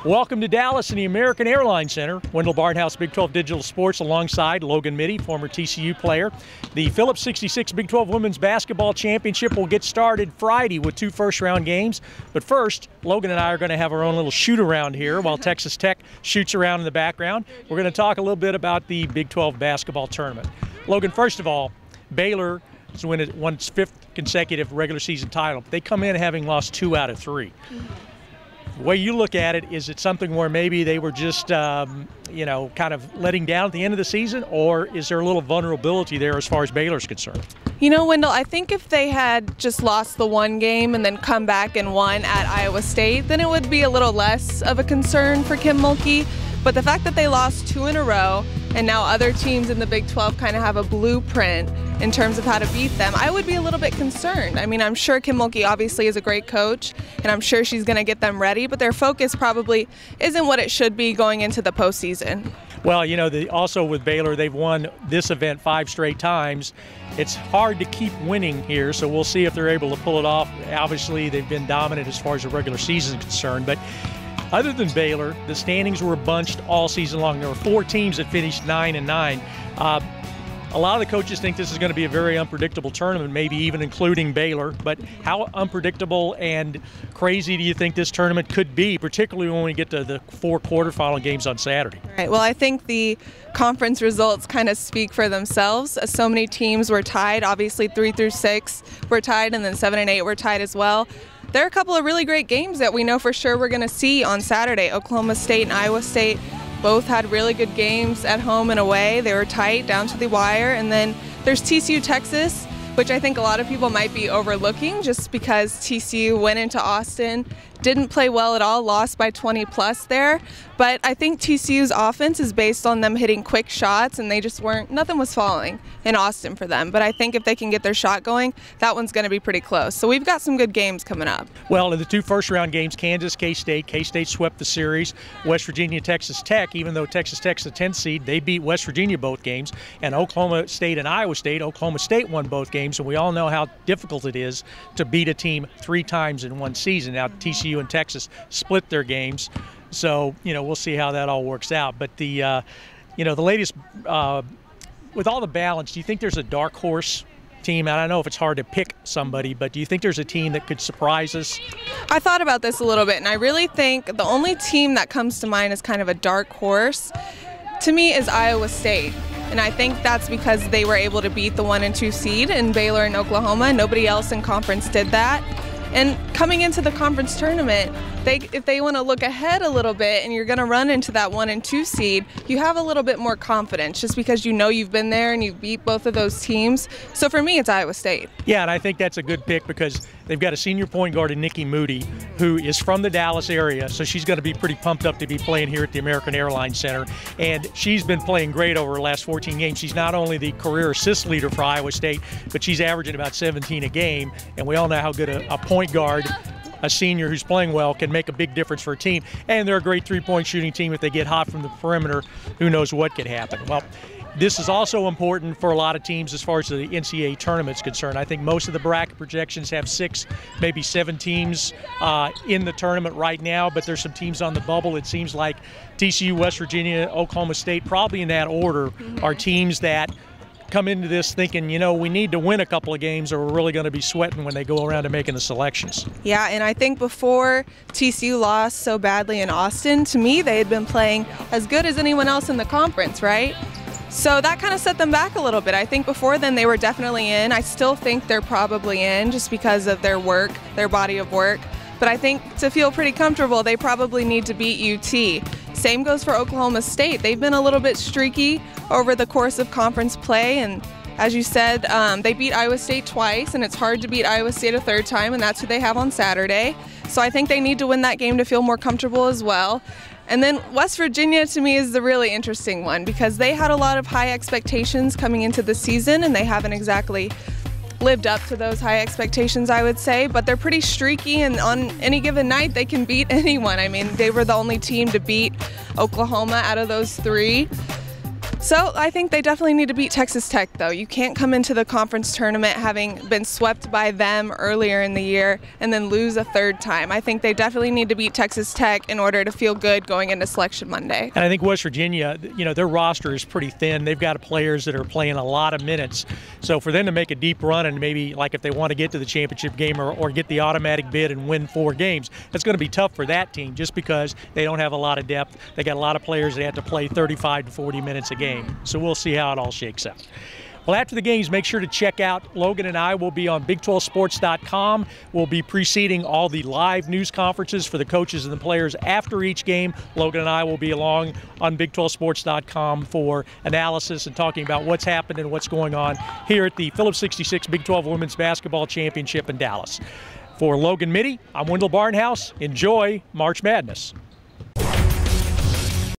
Welcome to Dallas in the American Airlines Center. Wendell Barnhouse, Big 12 Digital Sports, alongside Logan Mittie, former TCU player. The Phillips 66 Big 12 Women's Basketball Championship will get started Friday with 2 first-round games. But first, Logan and I are going to have our own little shoot-around here while Texas Tech shoots around in the background. We're going to talk a little bit about the Big 12 basketball tournament. Logan, first of all, Baylor has won its 5th consecutive regular season title. They come in having lost 2 out of 3. The way you look at it, is it something where maybe they were just, kind of letting down at the end of the season, or is there a little vulnerability there as far as Baylor's concerned? You know, Wendell, I think if they had just lost the one game and then come back and won at Iowa State, then it would be a little less of a concern for Kim Mulkey. But the fact that they lost 2 in a row and now other teams in the Big 12 kind of have a blueprint in terms of how to beat them, I would be a little bit concerned. I mean, I'm sure Kim Mulkey obviously is a great coach, and I'm sure she's going to get them ready, but their focus probably isn't what it should be going into the postseason. Well, you know, also with Baylor, they've won this event 5 straight times. It's hard to keep winning here, so we'll see if they're able to pull it off. Obviously, they've been dominant as far as the regular season is concerned, but other than Baylor, the standings were bunched all season long. There were 4 teams that finished 9-9. A lot of the coaches think this is going to be a very unpredictable tournament, maybe even including Baylor. But how unpredictable and crazy do you think this tournament could be, particularly when we get to the 4 quarterfinal games on Saturday? Right. Well, I think the conference results kind of speak for themselves. So many teams were tied. Obviously, 3 through 6 were tied, and then 7 and 8 were tied as well. There are a couple of really great games that we know for sure we're going to see on Saturday. Oklahoma State and Iowa State both had really good games at home and away. They were tight down to the wire. And then there's TCU Texas, which I think a lot of people might be overlooking just because TCU went into Austin, didn't play well at all, lost by 20 plus there. But I think TCU's offense is based on them hitting quick shots, and they just nothing was falling in Austin for them. But I think if they can get their shot going, that one's going to be pretty close. So we've got some good games coming up. Well, in the 2 first-round games, Kansas, K-State. K-State swept the series. West Virginia, Texas Tech, even though Texas Tech's the 10th seed, they beat West Virginia both games. And Oklahoma State and Iowa State, Oklahoma State won both games, and we all know how difficult it is to beat a team 3 times in one season. Now, TCU and Texas split their games. So, we'll see how that all works out. But the latest, with all the balance, do you think there's a dark horse team? And I know if it's hard to pick somebody, but do you think there's a team that could surprise us? I thought about this a little bit, and I really think the only team that comes to mind as kind of a dark horse to me is Iowa State. And I think that's because they were able to beat the 1 and 2 seed in Baylor and Oklahoma. Nobody else in conference did that. And coming into the conference tournament, if they want to look ahead a little bit and you're going to run into that 1 and 2 seed, you have a little bit more confidence just because you know you've been there and you've beat both of those teams. So for me, it's Iowa State. Yeah, and I think that's a good pick because they've got a senior point guard in Nikki Moody who is from the Dallas area, so she's going to be pretty pumped up to be playing here at the American Airlines Center. And she's been playing great over the last 14 games. She's not only the career assist leader for Iowa State, but she's averaging about 17 a game. And we all know how good a point guard, a senior who's playing well, can make a big difference for a team. And they're a great 3-point shooting team. If they get hot from the perimeter, who knows what could happen. Well, this is also important for a lot of teams as far as the NCAA tournament's concerned. I think most of the bracket projections have 6, maybe 7 teams in the tournament right now, but there's some teams on the bubble. It seems like TCU, West Virginia, Oklahoma State, probably in that order, are teams that come into this thinking, we need to win a couple of games or we're really going to be sweating when they go around to making the selections. Yeah, and I think before TCU lost so badly in Austin, to me, they had been playing as good as anyone else in the conference, right? So that kind of set them back a little bit. I think before then they were definitely in. I still think they're probably in just because of their work, their body of work. But I think to feel pretty comfortable, they probably need to beat UT. Same goes for Oklahoma State. They've been a little bit streaky over the course of conference play, and as you said, they beat Iowa State twice, and it's hard to beat Iowa State a 3rd time, and that's who they have on Saturday. So I think they need to win that game to feel more comfortable as well. And then West Virginia, to me, is the really interesting one because they had a lot of high expectations coming into the season, and they haven't exactly lived up to those high expectations, I would say, but they're pretty streaky, and on any given night they can beat anyone. I mean, they were the only team to beat Oklahoma out of those 3. So I think they definitely need to beat Texas Tech, though. You can't come into the conference tournament having been swept by them earlier in the year and then lose a third time. I think they definitely need to beat Texas Tech in order to feel good going into Selection Monday. And I think West Virginia, their roster is pretty thin. They've got players that are playing a lot of minutes. So for them to make a deep run and maybe, like, if they want to get to the championship game or get the automatic bid and win 4 games, that's going to be tough for that team just because they don't have a lot of depth. They got a lot of players that have to play 35 to 40 minutes a game. So we'll see how it all shakes out. Well, after the games, make sure to check out Logan and I will be on Big12Sports.com. We'll be preceding all the live news conferences for the coaches and the players after each game. Logan and I will be along on Big12Sports.com for analysis and talking about what's happened and what's going on here at the Phillips 66 Big 12 Women's Basketball Championship in Dallas. For Logan Mittie, I'm Wendell Barnhouse. Enjoy March Madness.